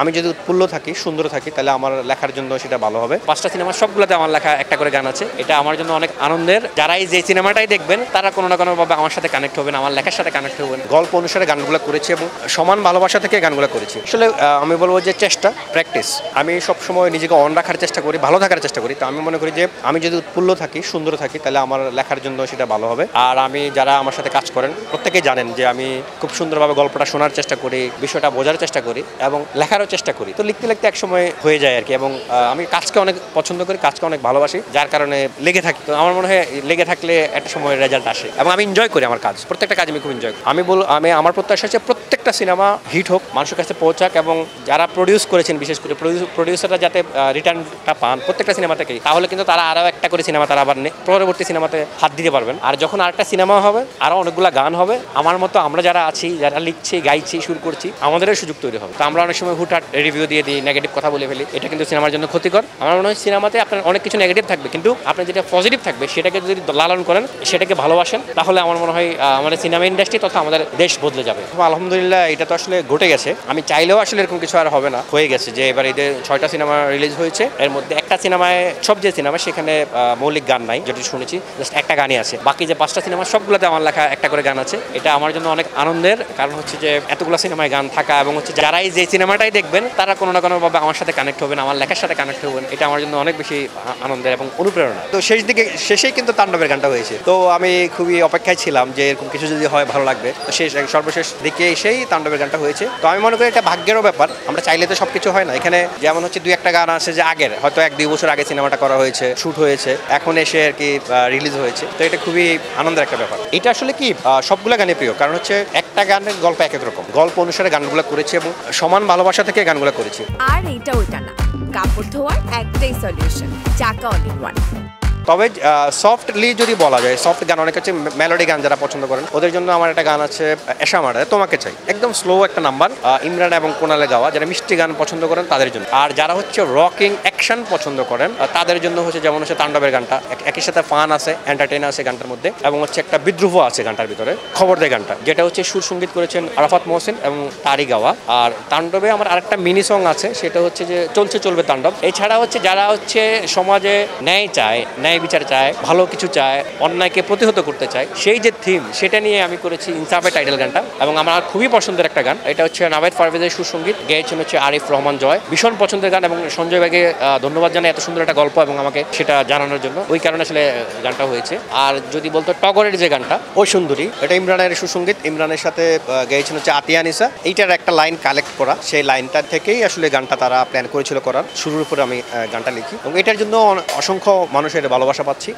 আমি যদি উৎফুল্ল থাকি, সুন্দর থাকি, তাহলে আমার লেখার জন্য সেটা ভালো হবে। 5টা সিনেমা সবগুলোতে আমার লেখা একটা করে গান আছে। এটা আমার জন্য অনেক আনন্দের। যারাই যে সিনেমাটাই দেখবেন তারা কোনো না কোনো ভাবে আমার সাথে কানেক্ট হবেন, আমার লেখার সাথে কানেক্ট হবেন। গল্প অনুসারে গানগুলো করেছি এবং সমান ভালোবাসা থেকে গানগুলো করেছি। আসলে আমি বলবো যে চেষ্টা, প্র্যাকটিস। আমি সবসময় নিজেকে অন রাখার চেষ্টা করি, ভালো থাকার চেষ্টা করি। তো আমি মনে করি যে আমি যদি উৎফুল্ল থাকি, সুন্দর থাকি, তাহলে আমার লেখার জন্য সেটা ভালো হবে। আর আমি যারা আমার সাথে কাজ করেন প্রত্যেকেই জানেন যে আমি খুব সুন্দরভাবে গল্পটা শোনার চেষ্টা করি, বিষয়টা বোঝার চেষ্টা করি এবং লেখারও চেষ্টা করি। তো লিখতে লিখতে একসময় হয়ে যায় আর কি। এবং আমি কাজকে অনেক পছন্দ করি, কাজকে অনেক ভালোবাসি, যার কারণে লেগে থাকি। তো আমার মনে হয় লেগে থাকলে একটা সময় রেজাল্ট আসে এবং আমি এনজয় করি আমার কাজ। প্রত্যেকটা কাজ আমি খুব এনজয় করি। আমি আমার প্রত্যাশা আছে প্রত্যেকটা সিনেমা হিট হোক, মানুষের কাছে পৌঁছাক এবং যারা প্রডিউস করেছেন, বিশেষ করে প্রডিউসাররা যাতে রিটার্নটা পান প্রত্যেকটা সিনেমা থেকেই, তাহলে কিন্তু তারা আরও একটা করে সিনেমা তারা আবার পরবর্তী সিনেমাতে হাত দিতে পারবেন। আর যখন আরেকটা সিনেমা হবে, আরও অনেকগুলো গান হবে, আমার মতো আমরা যারা আছি, যারা লিখছি, গাইছি, সুর করছি, আমাদেরও সুযোগ তৈরি হবে। তো আমরা অনেক সময় হুটহাট রিভিউ দিয়ে দিই, নেগেটিভ কথা বলে ফেলি, এটা কিন্তু সিনেমার জন্য ক্ষতিকর। আমার মনে হয় সিনেমাতে আপনার অনেক কিছু নেগেটিভ থাকবে, কিন্তু আপনার যেটা পজিটিভ থাকবে সেটাকে যদি লালন করেন, সেটাকে ভালোবাসেন, তাহলে আমার মনে হয় আমাদের সিনেমা ইন্ডাস্ট্রি তথা আমাদের দেশ বদলে যাবে। আলহামদুলিল্লাহ, এটা তো আসলে ঘটে গেছে। আমি চাইলেও আসলে এরকম কিছু আর হবে না, হয়ে গেছে যে এবার ঈদে 6টা সিনেমা রিলিজ হয়েছে। এর মধ্যে একটা সিনেমায়, সব যে সিনেমা সেখানে মৌলিক গান নাই, যেটা শুনেছি জাস্ট একটা গানই আছে। বাকি যে 5টা সিনেমা সবগুলোতে আমার লেখা একটা করে গান আছে। এটা আমার জন্য অনেক আনন্দের, কারণ হচ্ছে যে এতগুলো সিনেমায় গান থাকা এবং হচ্ছে যারাই যে সিনেমাটাই দেখবেন তারা কোনো না কোনো ভাবে আমার সাথে কানেক্ট হবেন, আমার লেখার সাথে কানেক্ট হবেন। এটা আমার জন্য অনেক বেশি আনন্দের এবং অনুপ্রেরণা। তো শেষেই কিন্তু তাণ্ডবের গানটা হয়েছে। তো আমি খুবই অপেক্ষায় ছিলাম যে এরকম কিছু যদি হয় ভালো লাগবে। তো সর্বশেষ দিকে এসেই তাণ্ডবের গানটা হয়েছে। তো আমি মনে করি এটা ভাগ্যেরও ব্যাপার, আমরা চাইলে তো সবকিছু হয় না। এখানে যেমন হচ্ছে 2-1টা গান আছে যে আগের হয়তো 1-2 বছর আগে সিনেমাটা করা হয়েছে, শুট হয়েছে, এখন এসে আর কি রিলিজ হয়েছে। তো এটা খুবই আনন্দের একটা ব্যাপার। এটা আসলে কি সবগুলো গানে প্রিয়, কারণ হচ্ছে একটা গানের গল্প এক এক রকম, গল্প অনুসারে গানগুলো করেছি এবং সমান ভালোবাসা থেকে গানগুলো করেছি। আর এটা ওইটা না, কাপড় ধোয়ার একটাই সলিউশন, চাকা অল ইন ওয়ান। তবে সফটলি যদি বলা যায়, সফট গান অনেক হচ্ছে মেলোডি গান যারা পছন্দ করেন ওদের জন্য আমার একটা গান আছে, এশামারে তোমাকে চাই, একদম স্লো একটা নাম্বার, ইমরান এবং কোনালে গাওয়া। যারা মিষ্টি গান পছন্দ করেন তাদের জন্য। আর যারা হচ্ছে রকিং অ্যাকশন পছন্দ করেন তাদের জন্য হচ্ছে যেমন হচ্ছে তাণ্ডবের গানটা, একই সাথে ফান আছে, এন্টারটেইন আছে গানটার মধ্যে, এবং হচ্ছে একটা বিদ্রোহ আছে গানটার ভিতরে, খবর দেয় গানটা, যেটা হচ্ছে সুর সঙ্গীত করেছেন আরাফাত মহসিন এবং তারই গাওয়া। আর তাণ্ডবে আমার আরেকটা মিনি সং আছে, সেটা হচ্ছে যে চলছে চলবে তাণ্ডব। এছাড়া হচ্ছে যারা হচ্ছে সমাজে ন্যায় চায়, ন্যায় বিচার চায়, ভালো কিছু চায়, অন্যায়কে প্রতিহত করতে চায়, সেই যে থিম সেটা নিয়ে আমি করেছি ইনসাফের টাইটেল গানটা। এবং আমার খুবই পছন্দের একটা গান, এটা হচ্ছে নাভেদ পারভেজের সুসঙ্গীত, গেয়েছেন হচ্ছে আরিফ রহমান জয়। ভীষণ পছন্দের গান এবং সঞ্জয় ভাইকে ধন্যবাদ জানাই এত সুন্দর একটা গল্প এবং আমাকে সেটা জানানোর জন্য। ওই কারণে আসলে গানটা হয়েছে। আর যদি বলতো টগরের যে গানটা, ওই সুন্দরী, এটা ইমরানের সুসঙ্গীত, ইমরানের সাথে গেয়েছেন হচ্ছে আতিয়া নিসা। এইটার একটা লাইন কালেক্ট করা, সেই লাইনটা থেকেই আসলে গানটা তারা প্ল্যান করেছিল করার। শুরুর উপরে আমি গানটা লিখি এবং এটার জন্য অসংখ্য মানুষের ভালোবাসা পাচ্ছি।